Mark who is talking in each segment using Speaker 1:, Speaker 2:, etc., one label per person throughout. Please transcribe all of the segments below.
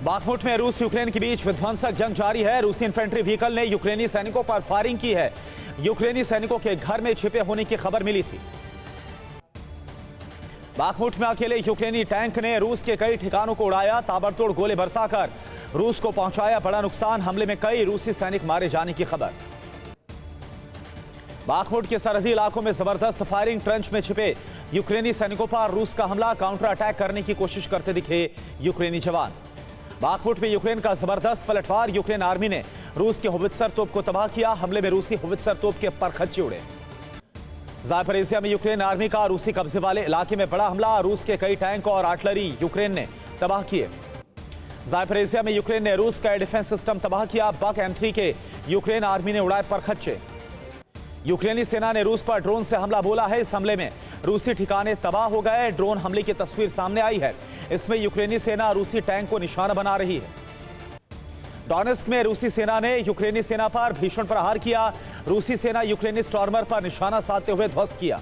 Speaker 1: Bakhmut में रूस Ukraine के बीच विध्वंसक जंग जारी है। रूसी इन्फेंट्री व्हीकल ने यूक्रेनी सैनिकों पर फायरिंग की है। यूक्रेनी सैनिकों के घर में छिपे होने की खबर मिली थी। बाखमुट में अकेले यूक्रेनी टैंक ने रूस के कई ठिकानों को उड़ाया। ताबड़तोड़ गोले बरसाकर रूस को पहुंचाया बड़ा नुकसान। हमले में कई रूसी सैनिक मारे जाने की खबर। बाखमुट के सरहदी इलाकों में जबरदस्त फायरिंग। ट्रेंच में छिपे यूक्रेनी सैनिकों पर रूस का हमला। काउंटर अटैक करने की कोशिश करते दिखे यूक्रेनी जवान। बाखमुट में यूक्रेन का जबरदस्त पलटवार। यूक्रेन आर्मी ने रूस के होवित्जर तोप को तबाह किया। हमले में रूसी होवित्जर तोप के परखच्चे उड़े। ज़ापोरिज़िया में यूक्रेन आर्मी का रूसी कब्जे वाले इलाके में बड़ा हमला। रूस के कई टैंक और आर्टिलरी यूक्रेन ने तबाह किए। ज़ापोरिज़िया में यूक्रेन ने रूस का डिफेंस सिस्टम तबाह किया। बक M3 के यूक्रेन आर्मी ने उड़ाए परखच्चे। यूक्रेनी सेना ने रूस पर ड्रोन से हमला बोला है। इस हमले में रूसी ठिकाने तबाह हो गए। ड्रोन हमले की तस्वीर सामने आई है। इसमें यूक्रेनी सेना रूसी टैंक को निशाना बना रही है। डोनेस्क में रूसी सेना ने यूक्रेनी सेना पर भीषण प्रहार किया। रूसी सेना यूक्रेनी स्टॉर्मर पर निशाना साधते हुए ध्वस्त किया।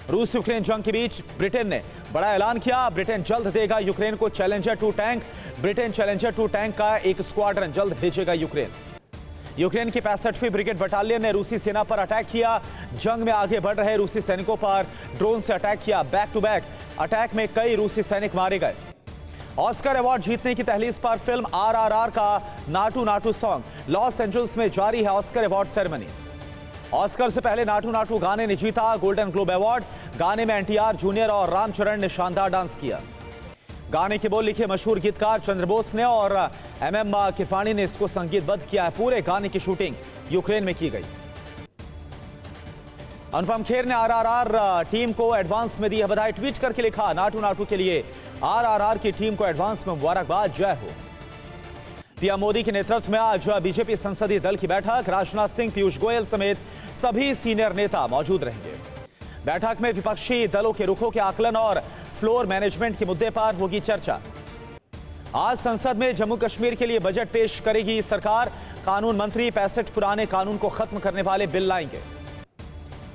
Speaker 1: रूस यूक्रेन जंग के बीच ब्रिटेन ने बड़ा ऐलान किया। ब्रिटेन जल्द देगा यूक्रेन को challenger 2 tank. Britain challenger 2 tank का एक स्क्वाड्रन जल्द भेजेगा यूक्रेन। यूक्रेन की 65वीं ब्रिगेड बटालियन ने रूसी सेना पर अटैक किया। जंग में आगे बढ़ रहे रूसी सैनिकों पर ड्रोन से अटैक किया। बैक टू बैक अटैक में कई रूसी सैनिक मारे गए। ऑस्कर अवार्ड जीतने की तहलीस पर फिल्म RRR का Naatu Naatu song. Los Angeles में जारी है ऑस्कर अवार्ड सेरेमनी। ऑस्कर से पहले नाटू नाटू गाने ने जीता गोल्डन ग्लोब अवार्ड। गाने में NTR जूनियर और रामचरण ने शानदार डांस किया। गाने के बोल लिखे मशहूर गीतकार चंद्रबोस ने और MM किरवाणी ने इसको संगीतबद्ध किया है। पूरे गाने की शूटिंग यूक्रेन में की गई। अनुपम खेर ने RRR टीम को एडवांस में दी है बधाई। ट्वीट करके लिखा, नाटू नाटू के लिए RRR की टीम को एडवांस में मुबारकबाद। जय हो। पीएम मोदी के नेतृत्व में आज बीजेपी संसदीय दल की बैठक। राजनाथ सिंह, पीयूष गोयल समेत सभी सीनियर नेता मौजूद रहेंगे। बैठक में विपक्षी दलों के रुखों के आकलन और फ्लोर मैनेजमेंट के मुद्दे पर होगी चर्चा। आज संसद में जम्मू कश्मीर के लिए बजट पेश करेगी सरकार। कानून मंत्री 65 पुराने कानून को खत्म करने वाले बिल लाएंगे।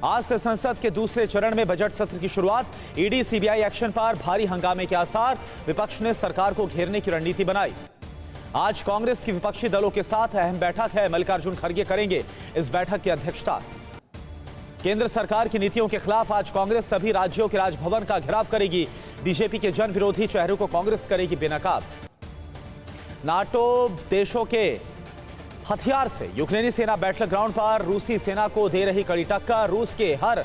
Speaker 1: आज से संसद के दूसरे चरण में बजट सत्र की शुरुआत। ईडी CBI एक्शन पर भारी हंगामे के आसार। विपक्ष ने सरकार को घेरने की रणनीति बनाई। आज कांग्रेस की विपक्षी दलों के साथ अहम बैठक है। मल्लिकार्जुन खड़गे करेंगे इस बैठक की अध्यक्षता। केंद्र सरकार की नीतियों के खिलाफ आज कांग्रेस सभी राज्यों के राजभवन का घेराव करेगी। बीजेपी के जन विरोधी चेहरों को कांग्रेस करेगी बेनकाब। नाटो देशों के हथियार से यूक्रेनी सेना बैटल ग्राउंड पर रूसी सेना को दे रही कड़ी टक्कर। रूस के हर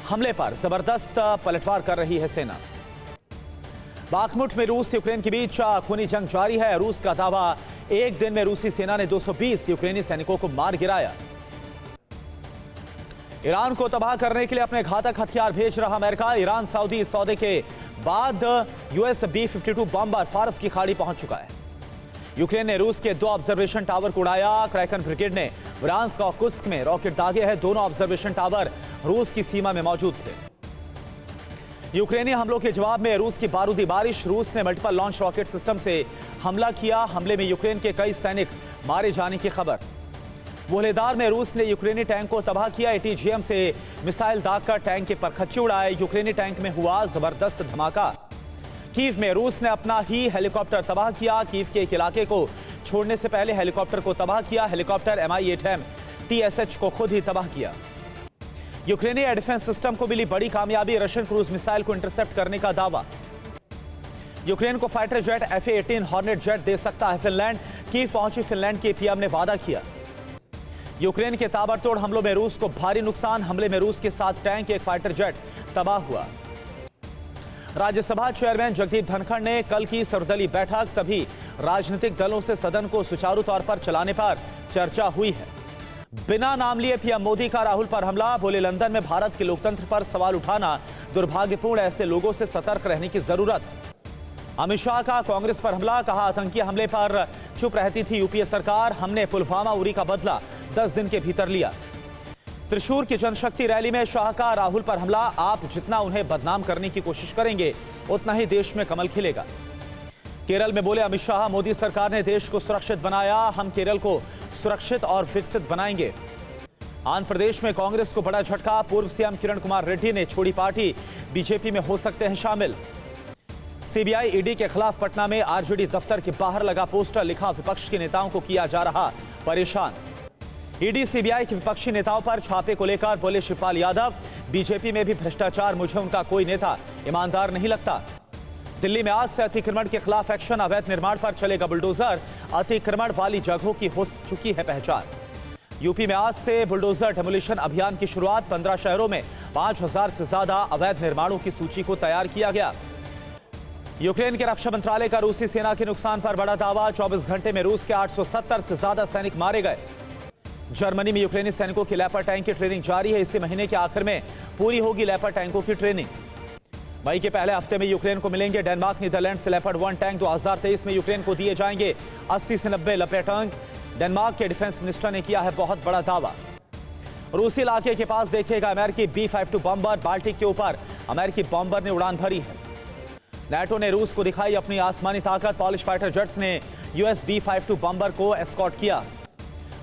Speaker 1: हमले पर जबरदस्त पलटवार कर रही है सेना। बाखमुट में रूस यूक्रेन के बीच खूनी जंग जारी है। रूस का दावा, एक दिन में रूसी सेना ने 220 यूक्रेनी सैनिकों को मार गिराया। ईरान को तबाह करने के लिए अपने घातक हथियार भेज रहा अमेरिका। ईरान सऊदी सौदे के बाद US B-52 बॉम्बर फारस की खाड़ी पहुंच चुका है। यूक्रेन ने रूस के 2 ऑब्जर्वेशन टावर को उड़ाया। क्रैकन ब्रिगेड ने ब्रांस्क और कुस्क में रॉकेट दागे हैं। दोनों ऑब्जर्वेशन टावर रूस की सीमा में मौजूद थे। यूक्रेनी हमलों के जवाब में रूस की बारूदी बारिश। रूस ने मल्टीपल लॉन्च रॉकेट सिस्टम से हमला किया। हमले में यूक्रेन के कई सैनिक मारे जाने की खबर। वोहलेदार में रूस ने यूक्रेनी टैंक को तबाह किया। ATGM से मिसाइल दागकर टैंक के परखच्चे उड़ाए। यूक्रेनी टैंक में हुआ जबरदस्त धमाका। कीव में रूस ने अपना ही हेलीकॉप्टर तबाह किया। कीव के एक इलाके को छोड़ने से पहले हेलीकॉप्टर को तबाह किया। हेलीकॉप्टर Mi-8M TSH को खुद ही तबाह किया। यूक्रेनी एयर डिफेंस सिस्टम को मिली बड़ी कामयाबी। रशियन क्रूज मिसाइल को इंटरसेप्ट करने का दावा। यूक्रेन को fighter jet F-18 hornet jet दे सकता है फिनलैंड। कीव पहुंची फिनलैंड के PM ने वादा किया। यूक्रेन के ताबड़तोड़ हमलों में रूस को भारी नुकसान। हमले में रूस के 7 टैंक, एक फाइटर जेट तबाह हुआ। राज्यसभा चेयरमैन जगदीप धनखड़ ने कल की सर्वदलीय बैठक। सभी राजनीतिक दलों से सदन को सुचारू तौर पर चलाने पर चर्चा हुई है। बिना नाम लिए PM मोदी का राहुल पर हमला। बोले, लंदन में भारत के लोकतंत्र पर सवाल उठाना दुर्भाग्यपूर्ण। ऐसे लोगों से सतर्क रहने की जरूरत। अमित शाह का कांग्रेस पर हमला। कहा, आतंकी हमले पर चुप रहती थी UPA सरकार। हमने पुलवामा उरी का बदला 10 दिन के भीतर लिया। त्रिशूर की जनशक्ति रैली में शाह का राहुल पर हमला। आप जितना उन्हें बदनाम करने की कोशिश करेंगे उतना ही देश में कमल खिलेगा। केरल में बोले अमित शाह, मोदी सरकार ने देश को सुरक्षित बनाया। हम केरल को सुरक्षित और विकसित बनाएंगे। आंध्र प्रदेश में कांग्रेस को बड़ा झटका। पूर्व CM किरण कुमार रेड्डी ने छोड़ी पार्टी। बीजेपी में हो सकते हैं शामिल। सीबीआई ईडी के खिलाफ पटना में आरजेडी दफ्तर के बाहर लगा पोस्टर, लिखा विपक्ष के नेताओं को किया जा रहा परेशान। ईडी सीबीआई के विपक्षी नेताओं पर छापे को लेकर बोले शिवपाल यादव, बीजेपी में भी भ्रष्टाचार, मुझे उनका कोई नेता ईमानदार नहीं लगता। दिल्ली में आज से अतिक्रमण के खिलाफ एक्शन, अवैध निर्माण पर चलेगा बुलडोजर, अतिक्रमण वाली जगहों की हो चुकी है पहचान। यूपी में आज से बुलडोजर डेमोलिशन अभियान की शुरुआत, 15 शहरों में 5000 से ज्यादा अवैध निर्माणों की सूची को तैयार किया गया। यूक्रेन के रक्षा मंत्रालय का रूसी सेना के नुकसान पर बड़ा दावा, 24 घंटे में रूस के 870 से ज्यादा सैनिक मारे गए। जर्मनी में यूक्रेनी सैनिकों की लेपर्ड टैंक की ट्रेनिंग जारी है, इसी महीने के आखिर में पूरी होगी लेपर्ड टैंकों की ट्रेनिंग। मई के पहले हफ्ते में यूक्रेन को मिलेंगे डेनमार्क नीदरलैंड से लेपर्ड 1 टैंक, 2023 में यूक्रेन को दिए जाएंगे 80 से 90 लेपर्ड टैंक। डेनमार्क के डिफेंस मिनिस्टर ने किया है बहुत बड़ा दावा। रूसी इलाके के पास देखेगा अमेरिकी B-52 बॉम्बर, बाल्टिक के ऊपर अमेरिकी बॉम्बर ने उड़ान भरी है। नाटो ने रूस को दिखाई अपनी आसमानी ताकत, पॉलिश फाइटर जेट्स ने यूएस B-52 बॉम्बर को एस्कॉर्ट किया।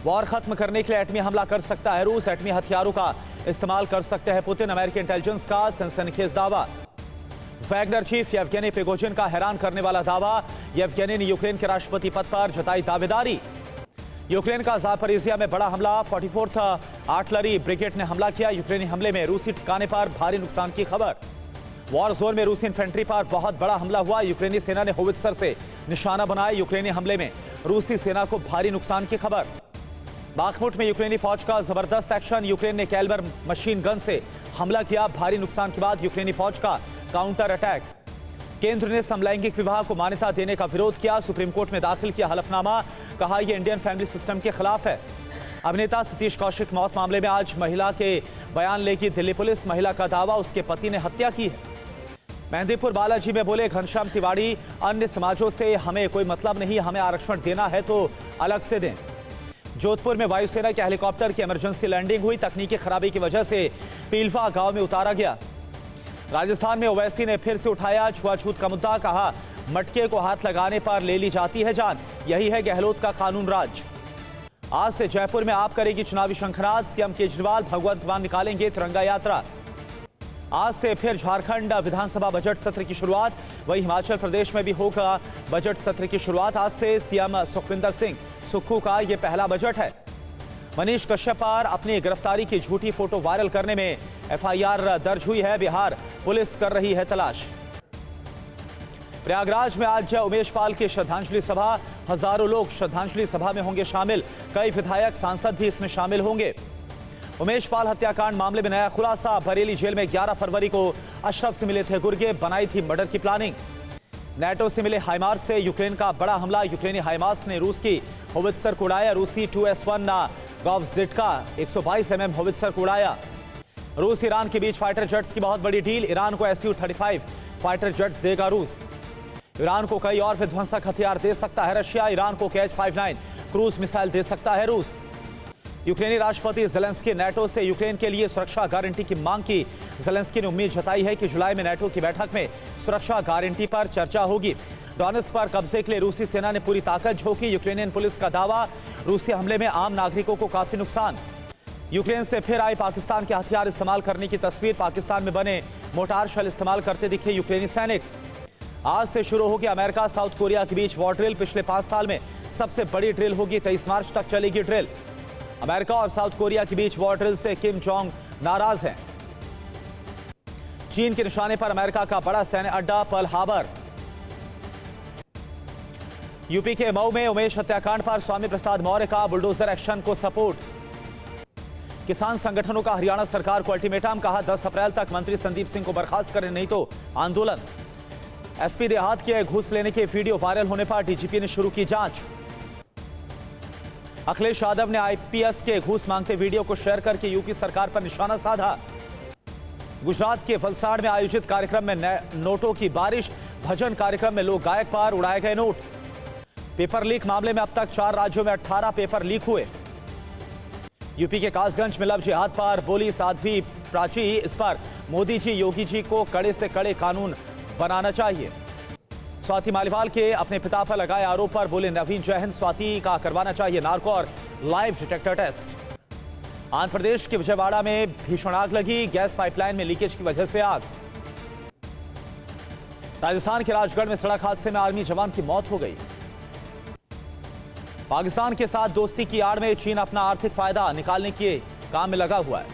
Speaker 1: वॉर खत्म करने के लिए एटमी हमला कर सकता है रूस, एटमी हथियारों का इस्तेमाल कर सकते हैं पुतिन, अमेरिकी इंटेलिजेंस का सनसनीखेज दावा। वैगनर चीफ येवगेनी प्रिगोजिन का हैरान करने वाला दावा, येवगेनी ने यूक्रेन के राष्ट्रपति पद पर जताई दावेदारी। यूक्रेन का ज़ापोरिज़िया में बड़ा हमला, 44th आर्टिलरी ब्रिगेड ने हमला किया। यूक्रेनी हमले में रूसी ठिकाने पर भारी नुकसान की खबर। वॉर जोन में रूसी इन्फेंट्री पर बहुत बड़ा हमला हुआ, यूक्रेनी सेना ने होवित्जर से निशाना बनाया। यूक्रेनी हमले में रूसी सेना को भारी नुकसान की खबर। बाखमुट में यूक्रेनी फौज का जबरदस्त एक्शन, यूक्रेन ने कैलबर मशीन गन से हमला किया, भारी नुकसान के बाद यूक्रेनी फौज का काउंटर अटैक। केंद्र ने समलैंगिक विवाह को मान्यता देने का विरोध किया, सुप्रीम कोर्ट में दाखिल किया हलफनामा, कहा यह इंडियन फैमिली सिस्टम के खिलाफ है। अभिनेता सतीश कौशिक मौत मामले में आज महिला के बयान लेगी दिल्ली पुलिस, महिला का दावा उसके पति ने हत्या की है। मेहंदीपुर बालाजी में बोले घनश्याम तिवारी, अन्य समाजों से हमें कोई मतलब नहीं, हमें आरक्षण देना है तो अलग से दें। जोधपुर में वायुसेना के हेलीकॉप्टर की इमरजेंसी लैंडिंग हुई, तकनीकी खराबी की वजह से पीलवा गांव में उतारा गया। राजस्थान में ओवैसी ने फिर से उठाया छुआछूत का मुद्दा, कहा मटके को हाथ लगाने पर ले ली जाती है जान, यही है गहलोत का कानून राज। आज से जयपुर में आप करेगी चुनावी शंखनाद, सीएम केजरीवाल भगवंत मान निकालेंगे तिरंगा यात्रा। आज से फिर झारखंड विधानसभा बजट सत्र की शुरुआत, वही हिमाचल प्रदेश में भी होगा बजट सत्र की शुरुआत। आज से सीएम सुखविंदर सिंह सुक्खू का यह पहला बजट है। मनीष कश्यप पर अपनी गिरफ्तारी की झूठी फोटो वायरल करने में एफआईआर दर्ज हुई है, बिहार पुलिस कर रही है तलाश। प्रयागराज में आज उमेश पाल की श्रद्धांजलि सभा, हजारों लोग श्रद्धांजलि सभा में होंगे शामिल, कई विधायक सांसद भी इसमें शामिल होंगे। उमेश पाल हत्याकांड मामले में नया खुलासा, बरेली जेल में 11 फरवरी को अशरफ से मिले थे गुर्गे, बनाई थी मर्डर की प्लानिंग। नाटो से मिले हाइमार्स से यूक्रेन का बड़ा हमला, यूक्रेनी हाइमार्स ने रूस की होवित्जर को उड़ाया, रूसी 2S1 गॉवज़िटका 122 mm होवित्जर को उड़ाया। रूस ईरान के बीच फाइटर जेट्स की बहुत बड़ी डील, ईरान को Su-35 फाइटर जेट्स देगा रूस। ईरान को कई और विध्वंसक हथियार दे सकता है रशिया, ईरान को KH-59 क्रूज मिसाइल दे सकता है रूस। यूक्रेनी राष्ट्रपति ज़ेलेंस्की नाटो से यूक्रेन के लिए सुरक्षा गारंटी की मांग की। ज़ेलेंस्की ने उम्मीद जताई है कि जुलाई में नाटो की बैठक में सुरक्षा गारंटी पर चर्चा होगी। डोनेट्स्क पर कब्जे के लिए रूसी सेना ने पूरी ताकत झोंकी, यूक्रेनियन पुलिस का दावा, रूसी हमले में आम नागरिकों को काफी नुकसान। यूक्रेन से फिर आई पाकिस्तान के हथियार इस्तेमाल करने की तस्वीर, पाकिस्तान में बने मोटार शेल इस्तेमाल करते दिखे यूक्रेनी सैनिक। आज से शुरू होगी अमेरिका साउथ कोरिया के बीच वॉर ड्रिल, पिछले 5 साल में सबसे बड़ी ड्रिल होगी, 23 मार्च तक चलेगी ड्रिल। अमेरिका और साउथ कोरिया के बीच वॉर ड्रिल से किम जोंग नाराज हैं। चीन के निशाने पर अमेरिका का बड़ा सैन्य अड्डा पर्ल हार्बर। यूपी के मऊ में उमेश हत्याकांड पर स्वामी प्रसाद मौर्य का बुलडोजर एक्शन को सपोर्ट। किसान संगठनों का हरियाणा सरकार को अल्टीमेटम, कहा 10 अप्रैल तक मंत्री संदीप सिंह को बर्खास्त करें नहीं तो आंदोलन। एसपी देहात के घूस लेने के वीडियो वायरल होने पर डीजीपी ने शुरू की जांच। अखिलेश यादव ने आईपीएस के घूस मांगते वीडियो को शेयर करके यूपी सरकार पर निशाना साधा। गुजरात के वलसाड़ में आयोजित कार्यक्रम में नोटों की बारिश, भजन कार्यक्रम में लोग गायक पर उड़ाए गए नोट। पेपर लीक मामले में अब तक 4 राज्यों में 18 पेपर लीक हुए। यूपी के कासगंज में लव जिहाद पर बोली साध्वी प्राची, इस पर मोदी जी योगी जी को कड़े से कड़े कानून बनाना चाहिए। स्वाति मालीवाल के अपने पिता पर लगाए आरोप पर बोले नवीन जयहिंद, स्वाति का करवाना चाहिए नार्को और live detector test. Andhra Pradesh के विजयवाड़ा में भीषण आग लगी, गैस पाइपलाइन में लीकेज की वजह से आग। राजस्थान के राजगढ़ में सड़क हादसे में आर्मी जवान की मौत हो गई। पाकिस्तान के साथ दोस्ती की आड़ में चीन अपना आर्थिक फायदा निकालने के काम में लगा हुआ है।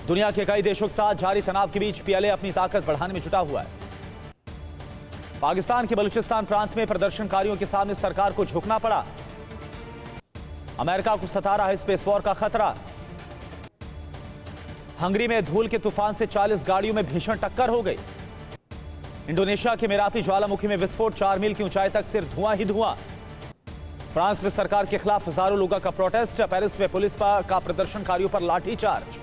Speaker 1: दुनिया के कई देशों के साथ जारी तनाव के बीच पीएलए अपनी ताकत बढ़ाने में जुटा हुआ है। पाकिस्तान के बलूचिस्तान प्रांत में प्रदर्शनकारियों के सामने सरकार को झुकना पड़ा। अमेरिका को सता रहा है स्पेस वॉर का खतरा। हंगरी में धूल के तूफान से 40 गाड़ियों में भीषण टक्कर हो गई। इंडोनेशिया के मेरापी ज्वालामुखी में विस्फोट, 4 मील की ऊंचाई तक सिर्फ धुआं ही धुआं। फ्रांस में सरकार के खिलाफ हजारों लोगों का प्रोटेस्ट। पेरिस में पुलिस का प्रदर्शनकारियों पर लाठीचार्ज।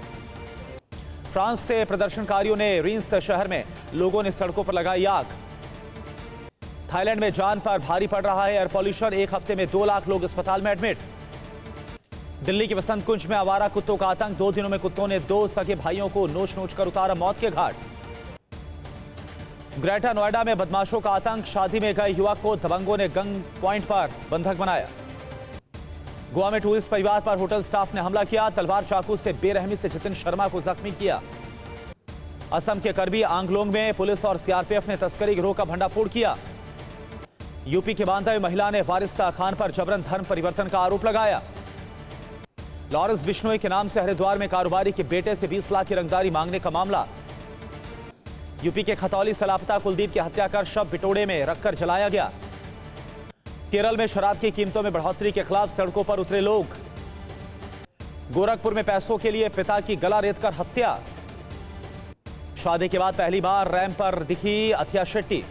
Speaker 1: फ्रांस से प्रदर्शनकारियों ने रीन्स शहर में लोगों ने सड़कों पर लगाई आग। थाईलैंड में जान पर भारी पड़ रहा है एयर पॉल्यूशन। एक हफ्ते में 2 लाख लोग अस्पताल में एडमिट। दिल्ली के वसंत कुंज में आवारा कुत्तों का आतंक। 2 दिनों में कुत्तों ने 2 सगे भाइयों को नोच नोच कर उतारा मौत के घाट। ग्रेटर नोएडा में बदमाशों का आतंक। शादी में गए युवक को दबंगों ने गन पॉइंट पर बंधक बनाया। गोवा में टूरिस्ट परिवार पर होटल स्टाफ ने हमला किया। तलवार चाकू से बेरहमी से जितिन शर्मा को जख्मी किया। असम के करबी आंगलोंग में पुलिस और सीआरपीएफ ने तस्करी गिरोह का भंडाफोड़ किया। यूपी के बांदा में महिला ने वारिस्ता खान पर जबरन धर्म परिवर्तन का आरोप लगाया। लॉरेंस बिश्नोई के नाम से हरिद्वार में कारोबारी के बेटे से 20 लाख की रंगदारी मांगने का मामला। यूपी के खतौली से लापता कुलदीप की हत्या कर शव बिटोड़े में रखकर जलाया गया। केरल में शराब की कीमतों में बढ़ोतरी के खिलाफ सड़कों पर उतरे लोग। गोरखपुर में पैसों के लिए पिता की गला रेतकर हत्या। शादी के बाद पहली बार रैंप पर दिखी अथिया शेट्टी।